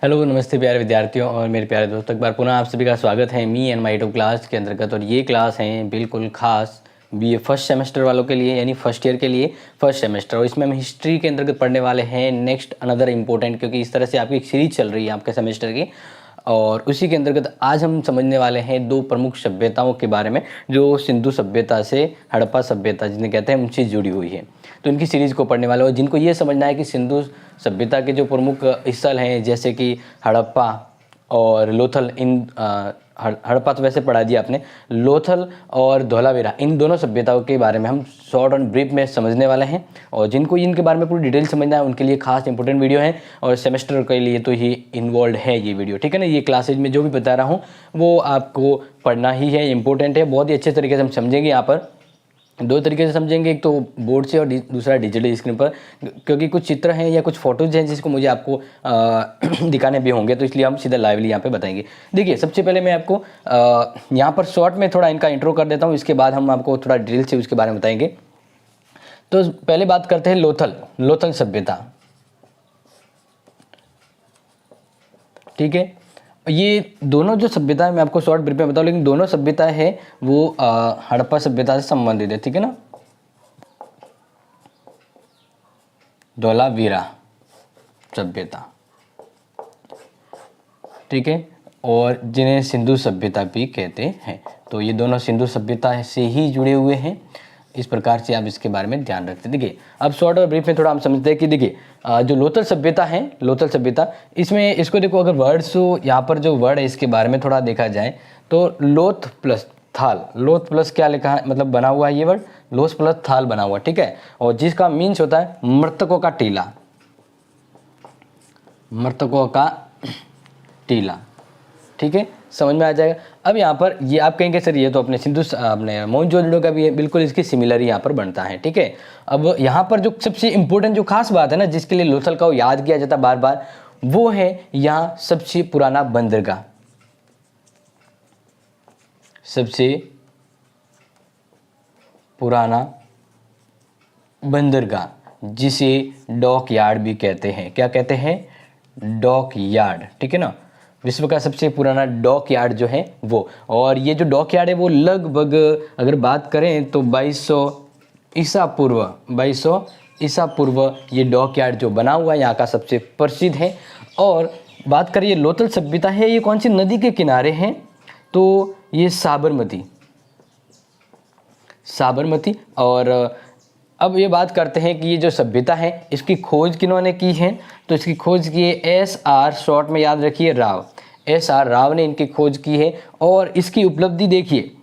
Hello नमस्ते प्यारे विद्यार्थियों और मेरे प्यारे दोस्तों, एक बार पुनः आप सभी का स्वागत है me and my two class के अंतर्गत। और ये क्लास है बिल्कुल खास बीए फर्स्ट सेमेस्टर वालों के लिए, यानी फर्स्ट ईयर के लिए फर्स्ट सेमेस्टर। और इसमें हम हिस्ट्री के अंतर्गत पढ़ने वाले हैं नेक्स्ट अनदर इम्पोर्टेंट, क्योंकि इस तरह से आपकी एक सीरीज चल रही है आपके सेमेस्टर की। और उसी के अंतर्गत आज हम समझने वाले हैं दो प्रमुख सभ्यताओं के बारे में जो सिंधु सभ्यता से हड़प्पा सभ्यता जिन्हें कहते हैं उनसे जुड़ी हुई है। तो इनकी सीरीज़ को पढ़ने वाले और जिनको ये समझना है कि सिंधु सभ्यता के जो प्रमुख स्थल हैं जैसे कि हड़प्पा और लोथल, इन हड़प्पा तो वैसे पढ़ा दिया आपने, लोथल और धोलावीरा, इन दोनों सभ्यताओं के बारे में हम शॉर्ट और ब्रीफ में समझने वाले हैं। और जिनको इनके बारे में पूरी डिटेल समझना है उनके लिए खास इंपॉर्टेंट वीडियो है और सेमेस्टर के लिए तो ही इन्वॉल्व है ये वीडियो, ठीक है ना। ये क्लासेज में जो भी बता रहा हूँ वो आपको पढ़ना ही है, इंपॉर्टेंट है, बहुत ही अच्छे तरीके से हम समझेंगे। यहाँ पर दो तरीके से समझेंगे, एक तो बोर्ड से और दूसरा डिजिटल स्क्रीन पर, क्योंकि कुछ चित्र हैं या कुछ फोटोज हैं जिसको मुझे आपको दिखाने भी होंगे, तो इसलिए हम सीधा लाइवली यहाँ पे बताएंगे। देखिए, सबसे पहले मैं आपको यहाँ पर शॉर्ट में थोड़ा इनका इंट्रो कर देता हूँ, इसके बाद हम आपको थोड़ा डिटेल से उसके बारे में बताएंगे। तो पहले बात करते हैं लोथल सभ्यता, ठीक है। ये दोनों जो सभ्यता है मैं आपको शॉर्ट ब्रीफ में बताऊँ, लेकिन दोनों सभ्यता है वो हड़प्पा सभ्यता से संबंधित है, ठीक है ना। धोलावीरा सभ्यता, ठीक है, और जिन्हें सिंधु सभ्यता भी कहते हैं। तो ये दोनों सिंधु सभ्यता से ही जुड़े हुए हैं, इस प्रकार से आप इसके बारे में ध्यान रखते हैं। देखिए, अब शॉर्ट और ब्रीफ में थोड़ा हम समझते हैं कि देखिए जो लोथल सभ्यता है, लोथल सभ्यता, इसमें इसको देखो, अगर वर्ड्स यहाँ पर जो वर्ड है इसके बारे में थोड़ा देखा जाए तो लोथ प्लस थाल, लोथ प्लस क्या लिखा है, मतलब बना हुआ है ये वर्ड, लोथ प्लस थाल बना हुआ, ठीक है। और जिसका मीन्स होता है मृतकों का टीला, मृतकों का टीला, ठीक है, समझ में आ जाएगा। अब यहाँ पर ये आप कहेंगे सर ये तो अपने अपने मोहनजोदड़ो का भी है, बिल्कुल इसकी सिमिलर यहाँ पर बनता है, ठीक है। अब यहाँ पर जो सबसे इंपॉर्टेंट जो खास बात है ना, जिसके लिए लोथल का याद किया जाता बार बार, वो है यहाँ सबसे पुराना बंदरगाह, सबसे पुराना बंदरगाह, जिसे डॉक यार्ड भी कहते हैं। क्या कहते हैं? डॉक यार्ड, ठीक है ना। विश्व का सबसे पुराना डॉक यार्ड जो है वो, और ये जो डॉक यार्ड है वो लगभग अगर बात करें तो 2200 ईसा पूर्व ये डॉक यार्ड जो बना हुआ है यहाँ का सबसे प्रसिद्ध है। और बात करिए लोथल सभ्यता है, ये कौन सी नदी के किनारे हैं? तो ये साबरमती। और अब ये बात करते हैं कि ये जो सभ्यता है इसकी खोज किन्होंने की है? तो इसकी खोज की है SR, शॉर्ट में याद रखिए राव, SR राव ने इनकी खोज की है। और इसकी उपलब्धि देखिए,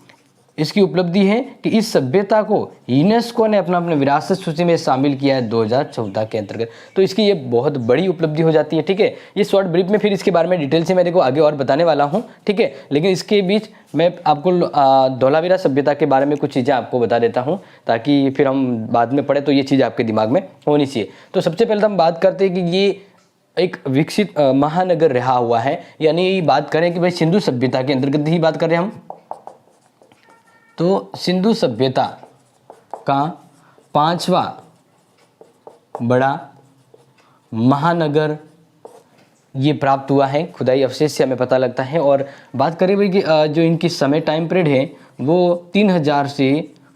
इसकी उपलब्धि है कि इस सभ्यता को यूनेस्को ने अपने विरासत सूची में शामिल किया है 2014 के अंतर्गत। तो इसकी ये बहुत बड़ी उपलब्धि हो जाती है, ठीक है। ये शॉर्ट ब्रीफ में फिर इसके बारे में डिटेल से मैं देखो आगे और बताने वाला हूँ, ठीक है। लेकिन इसके बीच मैं आपको धोलावीरा सभ्यता के बारे में कुछ चीज़ें आपको बता देता हूँ, ताकि फिर हम बाद में पढ़े तो ये चीज़ आपके दिमाग में होनी चाहिए। तो सबसे पहले हम बात करते हैं कि ये एक विकसित महानगर रहा हुआ है, यानी बात करें कि भाई सिंधु सभ्यता के अंतर्गत ही बात करें हम, तो सिंधु सभ्यता का 5वां बड़ा महानगर ये प्राप्त हुआ है, खुदाई अवशेष से हमें पता लगता है। और बात करें भाई कि जो इनकी समय टाइम पीरियड है वो 3000 से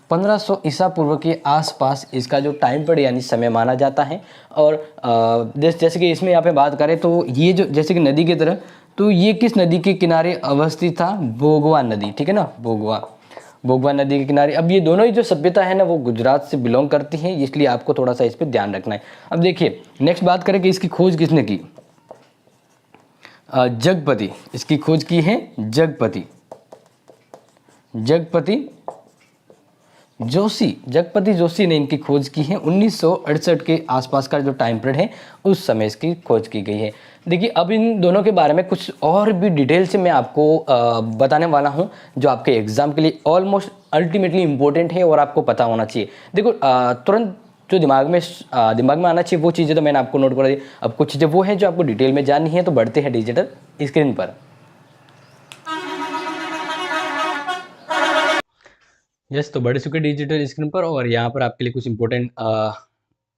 1500 ईसा पूर्व के आसपास इसका जो टाइम पीरियड यानी समय माना जाता है। और जैसे कि इसमें यहाँ पे बात करें तो ये जो जैसे कि नदी की तरह, तो ये किस नदी के किनारे अवस्थित था? भोगवा नदी, ठीक है ना, भोगवा नदी के किनारे। अब ये दोनों ही जो सभ्यता है ना वो गुजरात से बिलोंग करती हैं, इसलिए आपको थोड़ा सा इस पर ध्यान रखना है। अब देखिए नेक्स्ट बात करें कि इसकी खोज किसने की? जगपति, इसकी खोज की है जगपति जोशी ने इनकी खोज की है। 1968 के आसपास का जो टाइम पीरियड है उस समय इसकी खोज की गई है। देखिए, अब इन दोनों के बारे में कुछ और भी डिटेल से मैं आपको बताने वाला हूं, जो आपके एग्जाम के लिए ऑलमोस्ट अल्टीमेटली इंपॉर्टेंट है और आपको पता होना चाहिए। देखो, तुरंत जो दिमाग में आना चाहिए वो चीज़ें तो मैंने आपको नोट करा दी। अब कुछ चीज़ें वो हैं जो आपको डिटेल में जाननी है, तो बढ़ते हैं डिजिटल स्क्रीन पर। तो बढ़ चुके डिजिटल स्क्रीन पर, और यहाँ पर आपके लिए कुछ इंपॉर्टेंट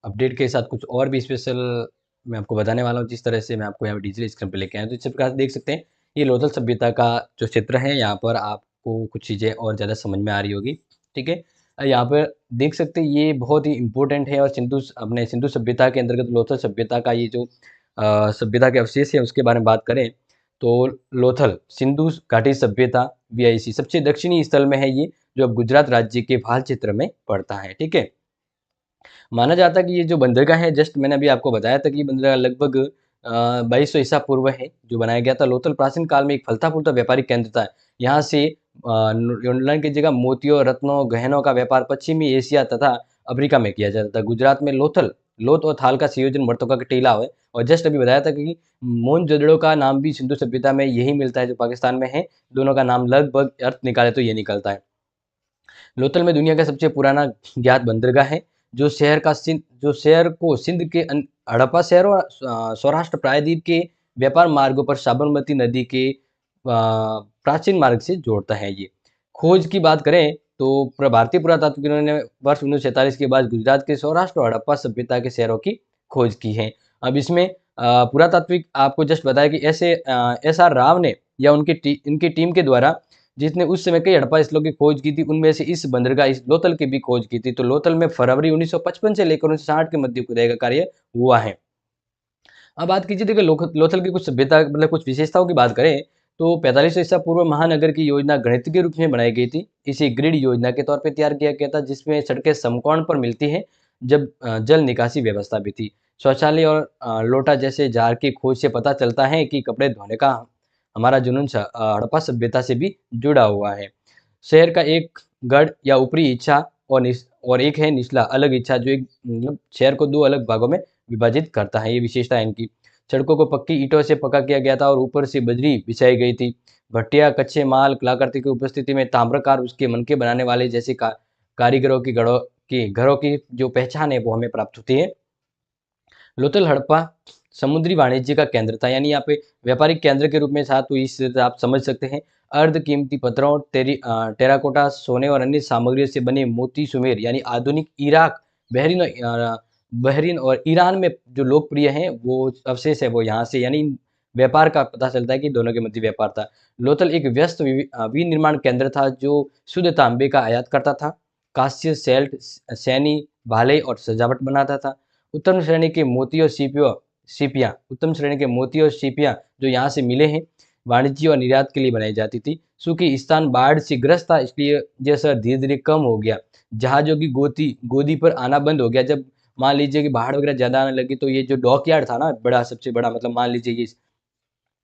अपडेट के साथ कुछ और भी स्पेशल मैं आपको बताने वाला हूँ, जिस तरह से मैं आपको यहाँ पे डिजिटल स्क्रीन पे लेके आया हूँ। तो इस प्रकार से देख सकते हैं, ये लोथल सभ्यता का जो क्षेत्र है, यहाँ पर आपको कुछ चीज़ें और ज़्यादा समझ में आ रही होगी, ठीक है। यहाँ पर देख सकते हैं, ये बहुत ही इम्पोर्टेंट है और अपने सिंधु सभ्यता के अंतर्गत लोथल सभ्यता का ये जो सभ्यता के अवशेष है, उसके बारे में बात करें, तो लोथल सिंधु घाटी सभ्यता वीआईसी सबसे दक्षिणी स्थल में है ये, जो अब गुजरात राज्य के भाल क्षेत्र में पड़ता है, ठीक है। माना जाता है कि ये जो बंदरगाह है, जस्ट मैंने अभी आपको बताया था कि ये बंदरगाह लगभग 2200 ईसा पूर्व है, जो बनाया गया था। लोथल प्राचीन काल में एक फलता-फूलता व्यापारिक केंद्र था। यहाँ से यूनान की जगह मोतियों, रत्नों, गहनों का व्यापार पश्चिमी एशिया तथा अफ्रीका में किया जाता था। गुजरात में लोथ और थाल का संयोजन वर्तों का टीला है। और जस्ट अभी बताया था कि मोहनजोदड़ो का नाम भी सिंधु सभ्यता में यही मिलता है, जो पाकिस्तान में है। दोनों का नाम लगभग अर्थ निकाले तो ये निकलता है। लोथल में दुनिया का सबसे पुराना ज्ञात बंदरगाह है, जो शहर को सिंध के हड़प्पा शहर और सौराष्ट्र प्रायद्वीप के व्यापार मार्गों पर साबरमती नदी के प्राचीन मार्ग से जोड़ता है ये। खोज की बात करें तो भारतीय पुरातात्विकों ने वर्ष 1947 के बाद गुजरात के सौराष्ट्र और हड़प्पा सभ्यता के शहरों की खोज की है। अब इसमें पुरातात्विक आपको जस्ट बताया कि एस आर राव ने या इनकी टीम के द्वारा, जिसने उस समय कई हड़प्पा स्थलों की खोज की थी, उनमें से इस बंदरगाह इस लोथल की भी खोज की थी। तो लोथल में फरवरी 1955 से लेकर 1960 के मध्य खुदाई का कार्य हुआ है। अब बात कीजिए, देखिए लोथल की कुछ सभ्यता मतलब कुछ विशेषताओं की बात करें, तो 4500 ईसा पूर्व महानगर की योजना गणित के रूप में बनाई गई थी। इसे ग्रिड योजना के तौर पे तैयार किया गया था, जिसमें सड़कें समकोण पर मिलती हैं, जब जल निकासी व्यवस्था भी थी। शौचालय और लोटा जैसे जार की खोज से पता चलता है कि कपड़े धोने का हमारा जुनून हड़प्पा सभ्यता से भी जुड़ा हुआ है। शहर का एक गढ़ या ऊपरी इच्छा और एक है निचला अलग इच्छा, जो एक मतलब शहर को दो अलग भागों में विभाजित करता है। ये विशेषता है इनकी। सड़कों को पक्की ईंटों से पक्का किया गया था और ऊपर से बजरी बिछाई गई थी। भट्टियां, कच्चे माल, कलाकृति की उपस्थिति में ताम्रकार उसके मनके बनाने वाले जैसे कारीगरों की घरों की जो पहचान है, वो हमें प्राप्त होती है। लोथल हड़प्पा समुद्री वाणिज्य का केंद्र था, यानी यहाँ पे व्यापारिक केंद्र के रूप में था। तो इस आप समझ सकते हैं, अर्ध कीमती पत्थरों, टेराकोटा, सोने और अन्य सामग्रियों से बने मोती सुमेर यानी आधुनिक इराक, बहरीन और ईरान में जो लोकप्रिय हैं, वो अवशेष है, वो यहाँ से, यानी व्यापार का पता चलता है कि दोनों के मध्य व्यापार था। लोथल एक व्यस्त विनिर्माण केंद्र था, जो शुद्ध तांबे का आयात करता था। कांस्य, सेल्ट, सैनी, भाले और सजावट बनाता था। उत्तम श्रेणी के मोती और सीपियाँ उत्तम श्रेणी के मोती और सीपियाँ जो यहाँ से मिले हैं, वाणिज्य और निर्यात के लिए बनाई जाती थी। चूंकि स्थान बाढ़ से ग्रस्त था, इसलिए यह असर धीरे धीरे कम हो गया। जहाजों की गोदी पर आना बंद हो गया। जब मान लीजिए कि बाढ़ वगैरह ज्यादा आने लगी, तो ये जो डॉकयार्ड था ना, बड़ा सबसे बड़ा, मतलब मान लीजिए ये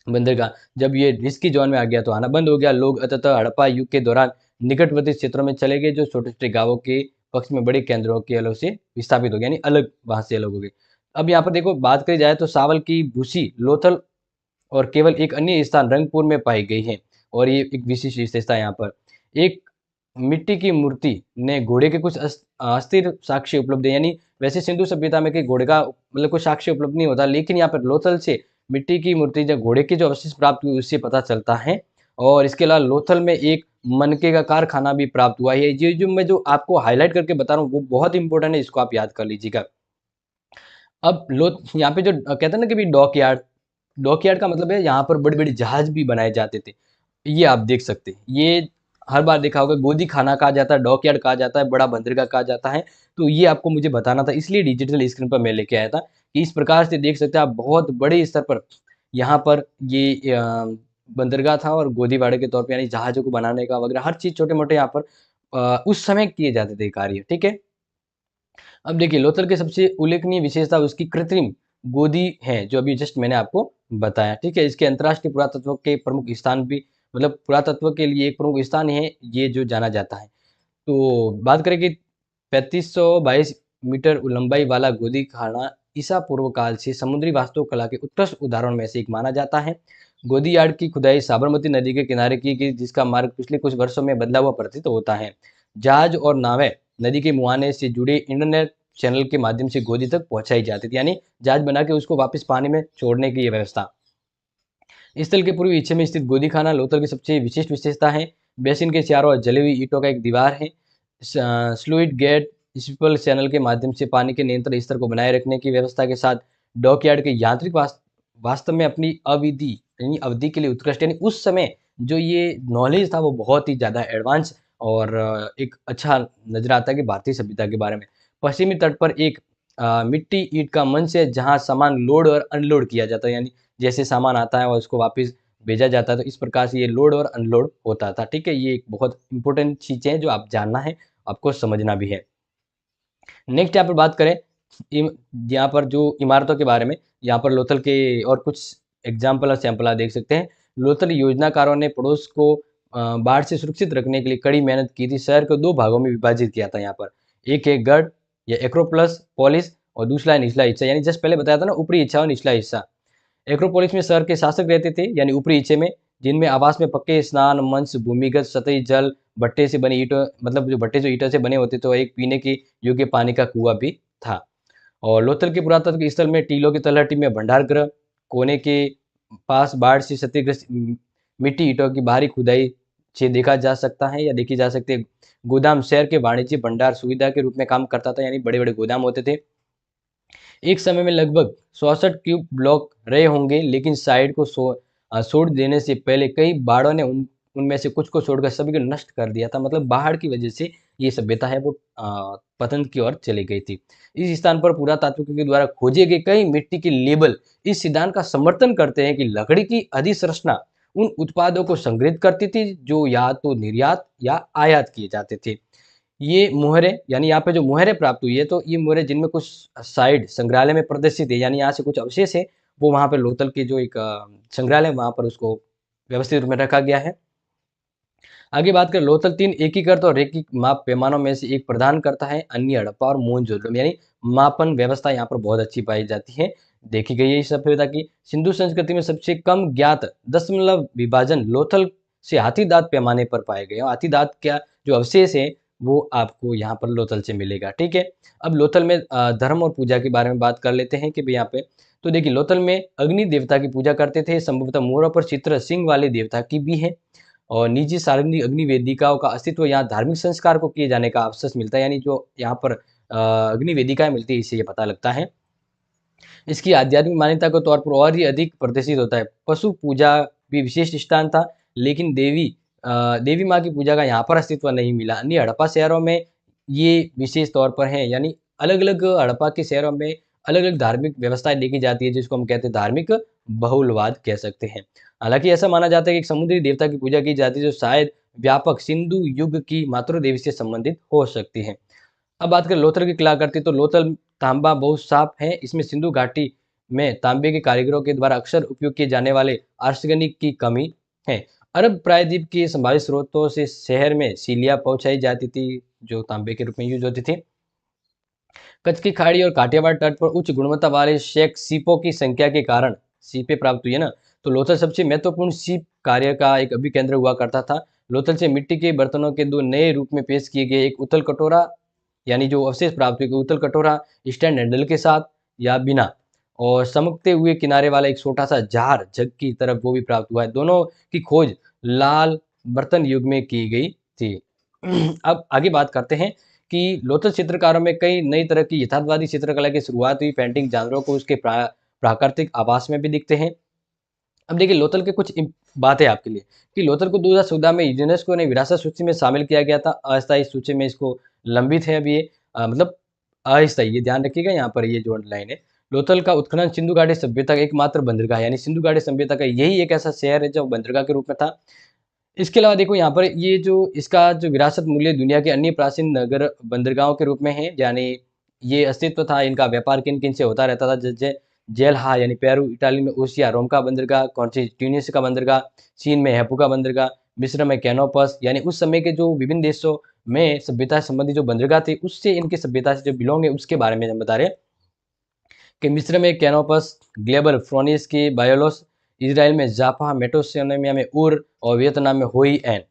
बंदरगाह, जब ये रिस्की जोन में आ गया तो आना बंद हो गया। लोग अंततः हड़प्पा युग के दौरान निकटवर्ती क्षेत्रों में चले गए, जो छोटे छोटे गांवों के पक्ष में बड़े केंद्रों के अलग से विस्थापित हो गए, यानी अलग, वहां से अलग हो गए। अब यहाँ पर देखो, बात करी जाए तो सावल की भूसी लोथल और केवल एक अन्य स्थान रंगपुर में पाई गई है, और ये एक विशिष्ट विशेषता है। यहाँ पर एक मिट्टी की मूर्ति ने घोड़े के कुछ अस्थिर साक्ष्य उपलब्ध है, यानी वैसे सिंधु सभ्यता में कि घोड़े का मतलब कोई साक्ष्य उपलब्ध नहीं होता, लेकिन यहाँ पर लोथल से मिट्टी की मूर्ति, जब घोड़े के जो अवशेष प्राप्त हुए, उससे पता चलता है। और इसके अलावा लोथल में एक मनके का कारखाना भी प्राप्त हुआ है। ये जो मैं जो आपको हाईलाइट करके बता रहा हूँ, वो बहुत इंपॉर्टेंट है, इसको आप याद कर लीजिएगा। अब लो यहाँ पे जो कहते हैं ना कि डॉकयार्ड का मतलब है, यहाँ पर बड़े बड़े जहाज भी बनाए जाते थे। ये आप देख सकते हैं, ये हर बार देखा होगा, गोदी खाना कहा जाता है, डॉकयार्ड कहा जाता है, बड़ा बंदरगाह कहा जाता है। तो ये आपको मुझे बताना था, इसलिए डिजिटल स्क्रीन पर मैं लेके आया था कि इस प्रकार से देख सकते हैं आप, बहुत बड़े स्तर पर यहाँ पर ये बंदरगाह था, और गोदीवाड़े के तौर पे, यानी जहाज़ों को बनाने का वगैरह हर चीज़ छोटे-मोटे यहाँ पर उस समय किए जाते थे कार्य, ठीक है? अब देखिए, लोथल की सबसे उल्लेखनीय विशेषता उसकी कृत्रिम गोदी है, जो अभी जस्ट मैंने आपको बताया, ठीक है? इसके अंतर्राष्ट्रीय पुरातत्व के प्रमुख स्थान भी, मतलब पुरातत्व के लिए एक प्रमुख स्थान है, ये जो जाना जाता है। तो बात करें कि 3522 मीटर लंबाई वाला गोदी खाना ईसा पूर्व काल से समुद्री वास्तुकला के उत्कृष्ट उदाहरण में से एक माना जाता है। गोदी यार्ड की खुदाई साबरमती नदी के किनारे की गई, जिसका मार्ग पिछले कुछ वर्षों में बदला हुआ प्रतीत होता है। जहाज और नावें नदी के मुहाने से जुड़े इंटरनेट चैनल के माध्यम से गोदी तक पहुंचाई जाती थी, यानी जहाज बना के उसको वापस पानी में छोड़ने की ये व्यवस्था। स्थल के पूर्वी हिस्से में स्थित गोदी खाना लोथल की सबसे विशिष्ट विशेषता है। बेसिन के चारों ओर जली हुई ईंटों का एक दीवार है। स्लूइड गेट स्पिल चैनल के माध्यम से पानी के नियंत्रण स्तर को बनाए रखने की व्यवस्था के साथ डॉकयार्ड के यांत्रिक वास्तव में अपनी अविधि यानी अवधि के लिए उत्कृष्ट, यानी उस समय जो ये नॉलेज था वो बहुत ही ज़्यादा एडवांस और एक अच्छा नज़र आता है कि भारतीय सभ्यता के बारे में। पश्चिमी तट पर एक मिट्टी ईंट का मंच है जहाँ सामान लोड और अनलोड किया जाता है, यानी जैसे सामान आता है और उसको वापस भेजा जाता है, तो इस प्रकार से ये लोड और अनलोड होता था। ठीक है, ये एक बहुत इंपॉर्टेंट चीज़ें हैं जो आप जानना है, आपको समझना भी है। नेक्स्ट यहाँ पर बात करें यहाँ पर जो इमारतों के बारे में, यहाँ पर लोथल के और कुछ एग्जाम्पल और सैंपल आप देख सकते हैं। लोथल योजनाकारों ने पड़ोस को बाढ़ से सुरक्षित रखने के लिए कड़ी मेहनत की थी। शहर को 2 भागों में विभाजित किया था यहाँ पर। एक है गढ़ या एक्रोप्लस पोलिस और दूसरा है निचला हिस्सा, यानी जस्ट पहले बताया था ना, ऊपरी हिस्सा और निचला हिस्सा। एक्रोपोलिस में शहर के शासक रहते थे, यानी ऊपरी हिस्से में, जिनमें आवास में पक्के स्नान मंच, भूमिगत सतही जल, भट्टे से बनी ईंटों, मतलब जो भट्टे जो ईंटों से बने होते थे, एक पीने के योग्य पानी का कुआं भी था। और लोथल के पुरातत्व स्थल में टीलों की तलहटी में भंडार गृह, कोने के पास बाढ़ से क्षतिग्रस्त मिट्टी ईंटों की बाहरी खुदाई से देखा जा सकता है या देखी जा सकती है। गोदाम शहर के वाणिज्य भंडार सुविधा के रूप में काम करता था, यानी बड़े बड़े गोदाम होते थे। एक समय में लगभग 64 क्यूब ब्लॉक रहे होंगे, लेकिन साइट को छोड़ देने से पहले कई बाढ़ों ने उनमें से कुछ को छोड़कर सभी को नष्ट कर दिया था। मतलब बाढ़ की वजह से ये सभ्यता है वो पतन की ओर चली गई थी। इस स्थान पर पुरातात्विकों के द्वारा खोजे गए कई मिट्टी के लेबल इस सिद्धांत का समर्थन करते हैं कि लकड़ी की अधिसंरचना उन उत्पादों को संग्रहित करती थी जो या तो निर्यात या आयात किए जाते थे। ये मुहरें, यानी यहाँ पे जो मुहरें प्राप्त हुई है, तो ये मुहरें जिनमें कुछ साइड संग्रहालय में प्रदर्शित है, यानी यहाँ से कुछ अवशेष है, वो वहाँ पे लोथल के जो एक संग्रहालय वहाँ पर उसको व्यवस्थित रूप में रखा गया है। आगे बात करें, लोथल 3 एकीकृत और रैखिक माप पैमानों में से एक प्रदान करता है। अन्य हड़प्पा और मोहनजोदड़ो में, यानी मापन व्यवस्था यहाँ पर बहुत अच्छी पाई जाती है, देखी गई है इस सभ्यता की। सिंधु संस्कृति में सबसे कम ज्ञात दशमलव विभाजन लोथल से हाथी दांत पैमाने पर पाए गए। और हाथी दांत क्या जो अवशेष है वो आपको यहाँ पर लोथल से मिलेगा। ठीक है, अब लोथल में धर्म और पूजा के बारे में बात कर लेते हैं कि भाई यहाँ पे, तो देखिए लोथल में अग्नि देवता की पूजा करते थे। संभवतः मोहरों पर चित्र सिंह वाले देवता की भी है। और निजी सार्वजनिक अग्नि वेदिकाओं का अस्तित्व यहाँ धार्मिक संस्कार को किए जाने का अवसर मिलता है, यानी जो यहाँ पर अग्नि वेदिकाएं मिलती है, इससे ये पता लगता है। इसकी आध्यात्मिक मान्यता के तौर पर और ही अधिक प्रदर्शित होता है। पशु पूजा भी विशेष स्थान था, लेकिन देवी माँ की पूजा का यहाँ पर अस्तित्व नहीं मिला। अन्य हड़प्पा शहरों में ये विशेष तौर पर है, यानी अलग अलग हड़प्पा के शहरों में अलग अलग धार्मिक व्यवस्थाएं देखी जाती है, जिसको हम कहते हैं धार्मिक बहुलवाद कह सकते हैं। हालांकि ऐसा माना जाता है कि एक समुद्री देवता की पूजा की जाती है, जो शायद व्यापक सिंधु युग की मातृदेवी से संबंधित हो सकती है। अब बात करें लोथल की कलाकृति, तो लोथल तांबा बहुत साफ है। इसमें सिंधु घाटी में तांबे के कारीगरों के द्वारा अक्सर उपयोग किए जाने वाले आर्सेनिक की कमी है। अरब प्रायद्वीप के संभावित स्रोतों से शहर में सीलियाँ पहुंचाई जाती थी, जो तांबे के रूप में यूज होती थी। कच्छ की खाड़ी और काठियावाड़ तट पर उच्च गुणवत्ता वाले शेख सीपों की संख्या के कारण सीपे प्राप्त हुई है ना, तो लोथल सबसे महत्वपूर्ण सीप कार्य का एक अभिकेंद्र हुआ करता था। लोथल से मिट्टी के बर्तनों के 2 नए रूप में पेश किए गए, एक उत्तल कटोरा, यानी जो अवशेष प्राप्त हुए, उत्तल कटोरा स्टैंड हैंडल के साथ या बिना, और चमकते हुए किनारे वाला एक छोटा सा जार जग की तरफ, वो भी प्राप्त हुआ है। दोनों की खोज लाल बर्तन युग में की गई थी। अब आगे बात करते हैं कि लोथल चित्रकारों में कई नई तरह की यथार्थवादी चित्रकला की शुरुआत हुई। पेंटिंग जानवरों को उसके प्राकृतिक आवास में भी दिखते हैं। अब देखिए लोथल के कुछ बात है आपके लिए कि लोथल को 2014 में यूनेस्को ने विरासत सूची में शामिल किया गया था। अस्थायी सूची में इसको लंबित है अभी ये, मतलब अस्थायी, ये ध्यान रखिएगा यहाँ पर ये जो लाइन है। लोथल का उत्खनन सिंधु घाटी सभ्यता का एकमात्र बंदरगाह है, यानी सिंधु घाटी सभ्यता का यही एक ऐसा शहर है जो बंदरगाह के रूप में था। इसके अलावा देखो यहाँ पर ये जो इसका जो विरासत मूल्य दुनिया के अन्य प्राचीन नगर बंदरगाहों के रूप में है, यानी ये अस्तित्व था, इनका व्यापार किन किन से होता रहता था, जैसे जेलहा यानी पेरू, इटाली में ओसिया, रोम का बंदरगाह, कौन सी ट्यूनिस का बंदरगाह, चीन में हैपू का बंदरगाह, मिस्र में कैनोपस, यानी उस समय के जो विभिन्न देशों में सभ्यता संबंधी जो बंदरगाह थे, उससे इनकी सभ्यता से जो बिलोंग है उसके बारे में हम बता रहे हैं कि मिस्र में कैनोपस, ग्लेबर फ्रोनिस की बायोलोस, इजराइल में जाफा, मेटोसियनिया में उर और वियतनाम में होई एन।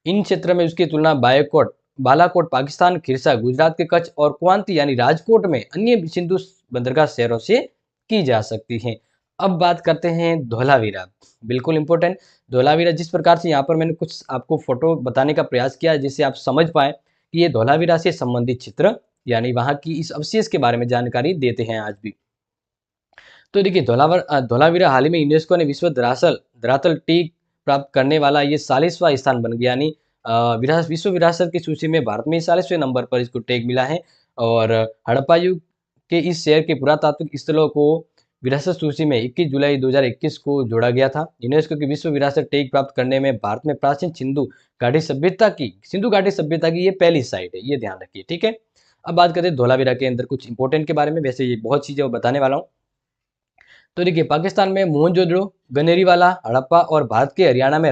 इन क्षेत्र में उसकी तुलना बालाकोट पाकिस्तान, खिरसा गुजरात के कच्छ और क्वांती यानी राजकोट में अन्य सिंधु बंदरगाह शहरों से की जा सकती है। अब बात करते हैं धोलावीरा, बिल्कुल इंपॉर्टेंट। धोलावीरा, जिस प्रकार से यहाँ पर मैंने कुछ आपको फोटो बताने का प्रयास किया है जिससे आप समझ पाए कि ये धोलावीरा से संबंधित चित्र, यानी वहाँ की इस अवशेष के बारे में जानकारी देते हैं आज भी। तो देखिए धौलावीरा हाल ही में यूनेस्को ने विश्व धरातल टीक प्राप्त करने वाला ये 40वां स्थान बन गया, यानी विश्व विरासत की सूची में भारत में 40वें नंबर पर इसको टैग मिला है। और हड़प्पा युग के इस शहर के पुरातात्विक स्थलों को विरासत सूची में 21 जुलाई 2021 को जोड़ा गया था। यूनेस्को की विश्व विरासत टैग प्राप्त करने में भारत में प्राचीन सिंधु घाटी सभ्यता की ये पहली साइट है, ये ध्यान रखिए, ठीक है। अब बात करते हैं धौलावीरा के अंदर कुछ इंपॉर्टेंट के बारे में, वैसे ये बहुत चीजें वो बताने वाला हूँ। तो देखिए पाकिस्तान में मोहनजोदड़ो, गनेरीवाला, हड़प्पा और भारत के हरियाणा में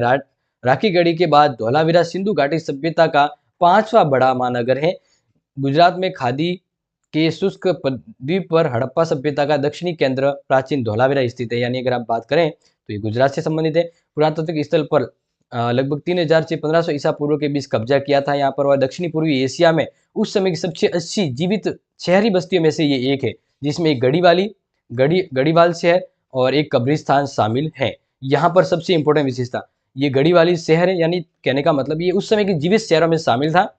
राखीगढ़ी के बाद धौलावीरा सिंधु घाटी सभ्यता का 5वां बड़ा महानगर है। गुजरात में खादी के शुष्क द्वीप पर हड़प्पा सभ्यता का दक्षिणी केंद्र प्राचीन धौलावीरा स्थित है, यानी अगर आप बात करें तो ये गुजरात से संबंधित है। पुरातात्विक स्थल पर लगभग 3000 से 1500 ईसा पूर्व के बीच कब्जा किया था यहाँ पर, और दक्षिणी पूर्वी एशिया में उस समय की सबसे अच्छी जीवित शहरी बस्तियों में से ये एक है, जिसमें एक गढ़ीवाल शहर और एक कब्रिस्तान शामिल है। यहाँ पर सबसे इंपॉर्टेंट विशेषता ये गढ़ीवाली शहर है, यानी कहने का मतलब ये उस समय के जीवित शहरों में शामिल था।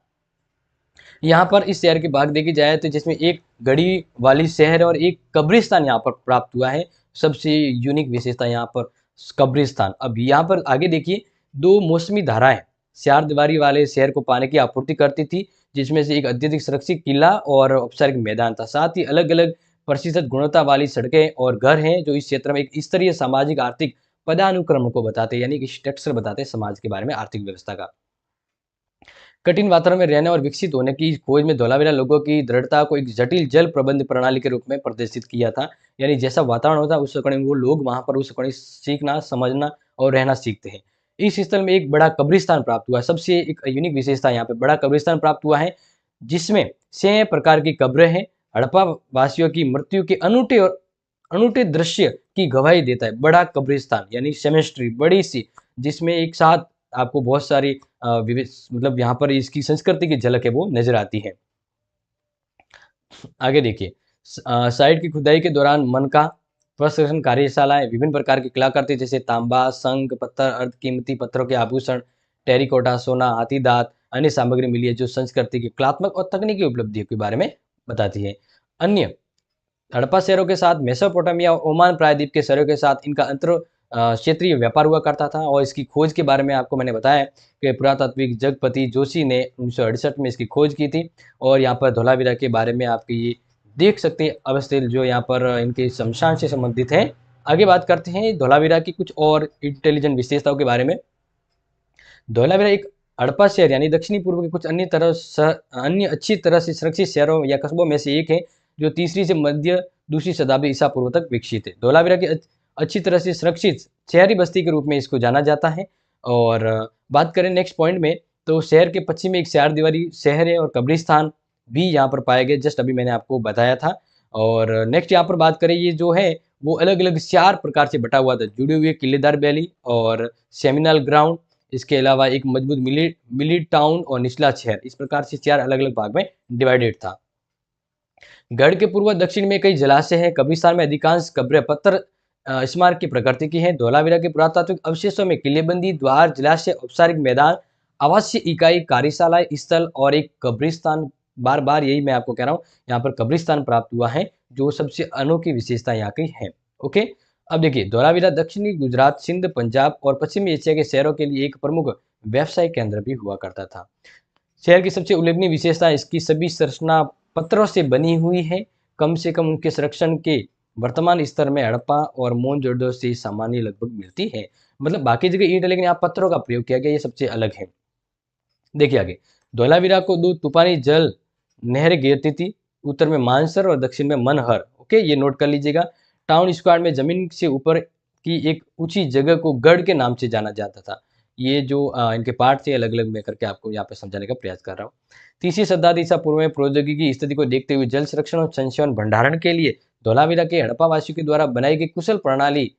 यहाँ पर इस शहर के भाग देखी जाए तो जिसमें एक गढ़ी वाली शहर और एक कब्रिस्तान यहाँ पर प्राप्त हुआ है। सबसे यूनिक विशेषता यहाँ पर कब्रिस्तान। अब यहाँ पर आगे देखिए, 2 मौसमी धाराएं चारदीवारी वाले शहर को पानी की आपूर्ति करती थी, जिसमें से एक अत्यधिक सुरक्षित किला और औपचारिक मैदान था। साथ ही अलग अलग प्रतिशत गुणवत्ता वाली सड़कें और घर हैं जो इस क्षेत्र में एक स्तरीय सामाजिक आर्थिक पदानुक्रम को बताते हैं, यानी कि स्ट्रक्चर बताते हैं समाज के बारे में, आर्थिक व्यवस्था का। कठिन वातावरण में रहने और विकसित होने की खोज में धौलावीरा लोगों की दृढ़ता को एक जटिल जल प्रबंध प्रणाली के रूप में प्रदर्शित किया था। यानी जैसा वातावरण होता है उस अकॉर्डिंग वो लोग वहां पर उस अकॉर्डिंग सीखना, समझना और रहना सीखते हैं। इस स्थल में एक बड़ा कब्रिस्तान प्राप्त हुआ। सबसे एक यूनिक विशेषता यहाँ पे बड़ा कब्रिस्तान प्राप्त हुआ है, जिसमें 6 प्रकार की कब्रें हैं। हड़प्पा वासियों की मृत्यु के अनूठे दृश्य की गवाही देता है बड़ा कब्रिस्तान, यानी सेमेस्ट्री बड़ी सी, जिसमें एक साथ आपको बहुत सारी मतलब यहाँ पर इसकी संस्कृति की झलक है वो नजर आती है। आगे देखिए, साइट की खुदाई के दौरान मनका प्रशिक्षण कार्यशालाएं, विभिन्न प्रकार की कलाकृति जैसे तांबा, शंख, पत्थर, अर्ध कीमती पत्थरों के आभूषण, टेरिकोटा, सोना, हाथी दांत, अन्य सामग्री मिली है जो संस्कृति की कलात्मक और तकनीकी उपलब्धियों के बारे में बताती है। अन्य हड़प्पा शहरों के साथ मेसोपोटामिया और ओमान प्रायद्वीप के शहरों के साथ इनका अंतर क्षेत्रीय व्यापार हुआ करता था। और इसकी खोज के बारे में आपको मैंने बताया कि पुरातात्विक जगपति जोशी ने 1968 में इसकी खोज की थी। और यहाँ पर धौलावीरा के बारे में आप ये देख सकते हैं अवस्थित जो यहाँ पर इनके शमशान से संबंधित है। आगे बात करते हैं धौलावीरा की कुछ और इंटेलिजेंट विशेषताओं के बारे में। धौलावीरा एक हड़प्पा शहर यानी दक्षिणी पूर्व के कुछ अन्य अच्छी तरह से सुरक्षित शहरों या कस्बों में से एक है, जो तीसरी से मध्य दूसरी शताब्दी ईसा पूर्व तक विकसित है। धौलावीरा की अच्छी तरह से सुरक्षित शहरी बस्ती के रूप में इसको जाना जाता है। और बात करें नेक्स्ट पॉइंट में, तो शहर के पश्चिम में एक चारदीवारी शहर है और कब्रिस्तान भी यहाँ पर पाए गए, जस्ट अभी मैंने आपको बताया था। और नेक्स्ट यहाँ पर बात करें, ये जो है वो अलग अलग 4 प्रकार से बटा हुआ था, जुड़े हुए किलेदार वैली और सेमिनल ग्राउंड, इसके अलावा एक मजबूत मिली टाउन और निचला शहर, इस प्रकार से 4 अलग अलग भाग में डिवाइडेड था। गढ़ के पूर्व दक्षिण में कई जलाशय हैं। कब्रिस्तान में अधिकांश कब्रें पत्थर स्मारक की प्रकृति की हैं। धौलावीरा के पुरातात्विक अवशेषों में किलेबंदी, द्वार, जलाशय, औपचारिक मैदान, आवासीय इकाई, कार्यशाला स्थल और एक कब्रिस्तान, बार बार यही मैं आपको कह रहा हूँ, यहाँ पर कब्रिस्तान प्राप्त हुआ है, जो सबसे अनोखी विशेषता यहाँ की है। ओके, अब देखिए धौलावीरा दक्षिणी गुजरात, सिंध, पंजाब और पश्चिमी एशिया के शहरों के लिए एक प्रमुख व्यवसाय केंद्र भी हुआ करता था। शहर की सबसे उल्लेखनीय विशेषता इसकी सभी संरचना पत्थरों से बनी हुई है। कम से कम उनके संरक्षण के वर्तमान स्तर में हड़प्पा और मोहनजोदड़ो से सामान्य लगभग मिलती है। मतलब बाकी जगह ईंट, लेकिन यहाँ पत्थरों का प्रयोग किया गया, ये सबसे अलग है। देखिए आगे, धौलावीरा को 2 तूफानी जल नहरें घेरती थी, उत्तर में मानसर और दक्षिण में मनहर। ओके, ये नोट कर लीजिएगा। टाउन स्क्वायर में जमीन से ऊपर की एक ऊंची जगह को गढ़ के नाम से जाना जाता था। ये जो इनके पार्ट थे अलग अलग मैं करके आपको यहाँ पे समझाने का प्रयास कर रहा हूँ। तीसरी शताब्दी ईसा पूर्व में प्रौद्योगिकी की स्थिति को देखते हुए जल संरक्षण और संचयन भंडारण के लिए धौलावीरा के हड़प्पा वासियों के द्वारा बनाई गई कुशल प्रणाली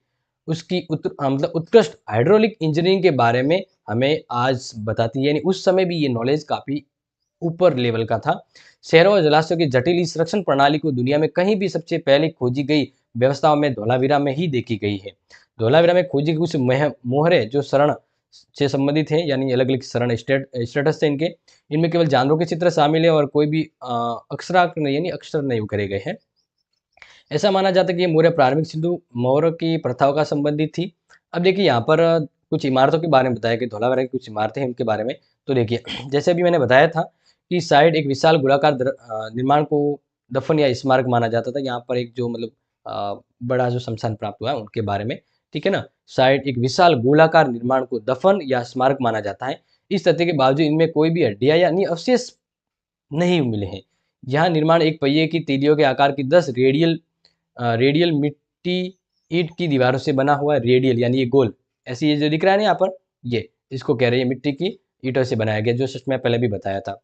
उसकी मतलब उत्कृष्ट हाइड्रोलिक इंजीनियरिंग के बारे में हमें आज बताती है। यानी उस समय भी ये नॉलेज काफी ऊपर लेवल का था। शहरों और जलाशयों की जटिल संरक्षण प्रणाली को दुनिया में कहीं भी सबसे पहले खोजी गई व्यवस्थाओं में धौलावीरा में ही देखी गई है। धौलावीरा में खोजी गई कुछ मोहरे जो शरण से संबंधित है, यानी अलग अलग शरण स्टेटस थे इनके। इनमें केवल जानवरों के चित्र शामिल है और कोई भी अक्षरांक नहीं, यानी अक्षर नहीं करे गए हैं। ऐसा माना जाता है कि ये मौर्य प्रारंभिक सिंधु मौर्य की प्रथाओं का संबंधित थी। अब देखिए यहाँ पर कुछ इमारतों के बारे में बताया कि धौलावीरा की कुछ इमारतें हैं उनके बारे में। तो देखिए जैसे अभी मैंने बताया था कि साइड एक विशाल गोलाकार निर्माण को दफन या स्मारक माना जाता था। यहाँ पर एक जो मतलब बड़ा जो शमशान प्राप्त हुआ है उनके बारे में, ठीक है ना। साइड एक विशाल गोलाकार निर्माण को दफन या स्मारक माना जाता है। इस तथ्य के बावजूद इनमें कोई भी हड्डियां या अन्य अवशेष नहीं मिले हैं। यह निर्माण एक पहिए की तीलियों के आकार की 10 रेडियल मिट्टी ईंट की दीवारों से बना हुआ है। रेडियल यानी ये गोल, ऐसे ये जो दिख रहा है ना यहाँ पर, ये इसको कह रहे हैं मिट्टी की ईंटों से बनाया गया, जो सच में पहले भी बताया था।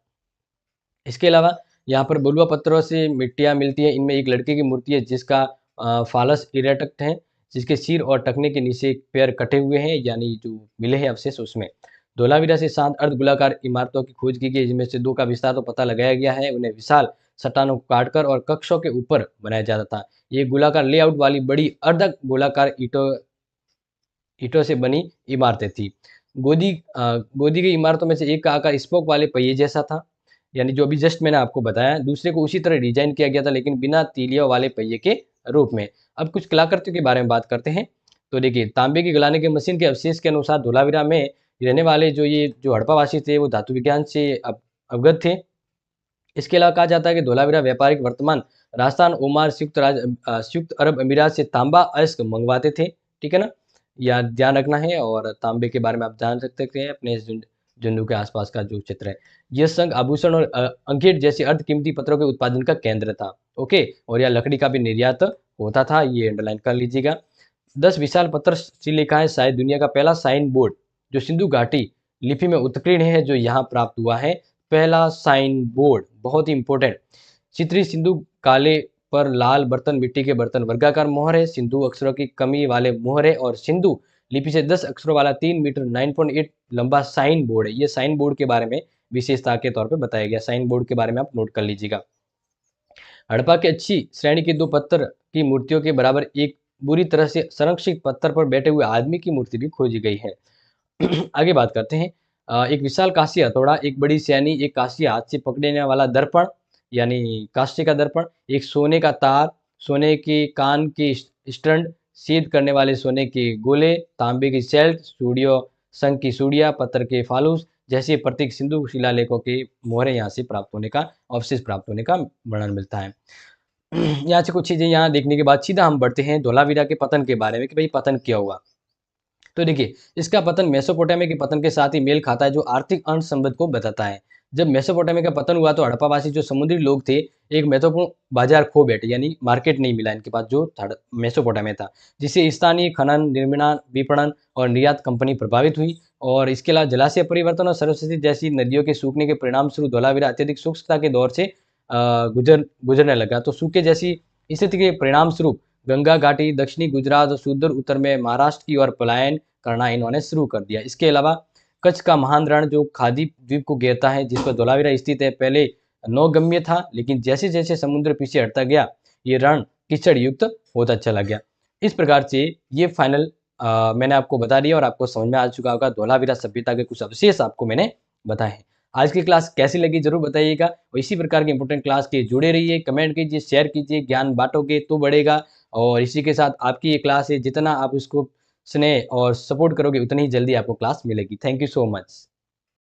इसके अलावा यहाँ पर बलुआ पत्थरों से मिट्टियाँ मिलती है। इनमें एक लड़के की मूर्ति है जिसका फालस इरेक्ट है, जिसके सिर और टखने के नीचे एक पैर कटे हुए हैं, यानी जो मिले हैं अवशेष उसमें। धोलावीरा से 7 अर्धगोलाकार इमारतों की खोज की गई, जिनमें से 2 का विस्तार तो पता लगाया गया है। उन्हें विशाल चट्टानों को काटकर और कक्षों के ऊपर बनाया जाता था। ये गोलाकार लेआउट वाली बड़ी अर्ध गोलाकार ईंटों ईंटों से बनी इमारतें थी। गोदी की इमारतों में से एक का आकार स्पोक वाले पहिए जैसा था, यानी जो अभी जस्ट मैंने आपको बताया। दूसरे को उसी तरह डिजाइन किया गया था, लेकिन बिना तीलियों वाले पहिए के रूप में। अब कुछ कलाकृतियों के बारे में बात करते हैं। तो देखिए, तांबे की गलाने की मशीन के अवशेष के अनुसार धोलावीरा में रहने वाले जो हड़प्पावासी थे, वो धातु विज्ञान से अवगत थे। इसके अलावा कहा जाता है कि धोलावीरा व्यापारिक वर्तमान राजस्थान, ओमान, संयुक्त अरब अमीरात से तांबा अयस्क मंगवाते थे, ठीक है ना। या ध्यान रखना है। और तांबे के बारे में आप जान सकते हैं अपने झुंझुनू के आसपास का जो क्षेत्र है। यह संघ आभूषण और अंगीठ जैसे अर्धकीमती पत्रों के उत्पादन का केंद्र था। ओके, और यह लकड़ी का भी निर्यात होता था, ये अंडरलाइन कर लीजिएगा। 10 विशाल पत्थर शिलालेखाएं शायद दुनिया का पहला साइन बोर्ड जो सिंधु घाटी लिपि में उत्कीर्ण है, जो यहाँ प्राप्त हुआ है। पहला साइन बोर्ड बहुत ही इंपॉर्टेंट। चित्री सिंधु काले पर लाल बर्तन, मिट्टी के बर्तन, वर्गाकार मोहर है, सिंधु अक्षरों की कमी वाले मोहर है, और सिंधु लिपि से 10 अक्षरों वाला 3 मीटर 9.8 लंबा साइन बोर्ड है। ये साइन बोर्ड के बारे में विशेषता के तौर पे बताया गया। साइन बोर्ड के बारे में आप नोट कर लीजिएगा। हड़प्पा की अच्छी श्रेणी की 2 पत्थर की मूर्तियों के बराबर एक बुरी तरह से संरक्षित पत्थर पर बैठे हुए आदमी की मूर्ति भी खोजी गई है। आगे बात करते हैं। एक विशाल कांस्य हथौड़ा, एक बड़ी सैनी, एक कांस्य हाथ से पकड़ने वाला दर्पण यानी कांस्य का दर्पण, एक सोने का तार, सोने के कान के स्टंड, सीध करने वाले सोने के गोले, तांबे की सेल्ट, सूड़ियों शंख की सूड़ियाँ, पत्थर के फालूस जैसे प्रतीक सिंधु शिलालेखों के मोहरे यहाँ से प्राप्त होने का, अवशेष प्राप्त होने का वर्णन मिलता है। यहाँ से कुछ चीजें यहाँ देखने के बाद सीधा हम बढ़ते हैं धोलावीरा के पतन के बारे में कि भाई पतन क्या हुआ। तो देखिए, इसका पतन मेसोपोटामिया के पतन के साथ ही मेल खाता है, जो आर्थिक अंश संबंध को बताता है। जब मेसोपोटामिया का पतन हुआ तो हड़प्पावासी जो समुद्री लोग थे, एक महत्वपूर्ण बाजार खो बैठे, यानी मार्केट नहीं मिला इनके पास, जो मेसोपोटामिया था, जिससे स्थानीय खनन, निर्माण, विपणन और निर्यात कंपनी प्रभावित हुई। और इसके अलावा जलाशय परिवर्तन और सरस्वती जैसी नदियों के सूखने के परिणाम स्वरूप धौलावीरा अत्यधिक शुष्कता के दौर से गुजरने लगा। तो सूखे जैसी स्थिति के परिणाम स्वरूप गंगा घाटी, दक्षिणी गुजरात और सुदूर उत्तर में महाराष्ट्र की ओर पलायन करना इन्होंने शुरू कर दिया। इसके अलावा कच्छ का महान रण जो खादी द्वीप को घेरता है, जिस पर धौलावीरा स्थित है, पहले नौगम्य था, लेकिन जैसे जैसे समुद्र पीछे हटता गया, ये रण कीचड़ युक्त होता चला गया। इस प्रकार से ये फाइनल मैंने आपको बता दिया और आपको समझ में आ चुका होगा। धौलावीरा सभ्यता के कुछ अवशेष आपको मैंने बताए हैं। आज की क्लास कैसी लगी जरूर बताइएगा, और इसी प्रकार के इंपॉर्टेंट क्लास के जुड़े रहिए, कमेंट कीजिए, शेयर कीजिए, ज्ञान बांटोगे तो बढ़ेगा। और इसी के साथ आपकी ये क्लास है, जितना आप इसको स्नेह और सपोर्ट करोगे उतनी ही जल्दी आपको क्लास मिलेगी। Thank you so much.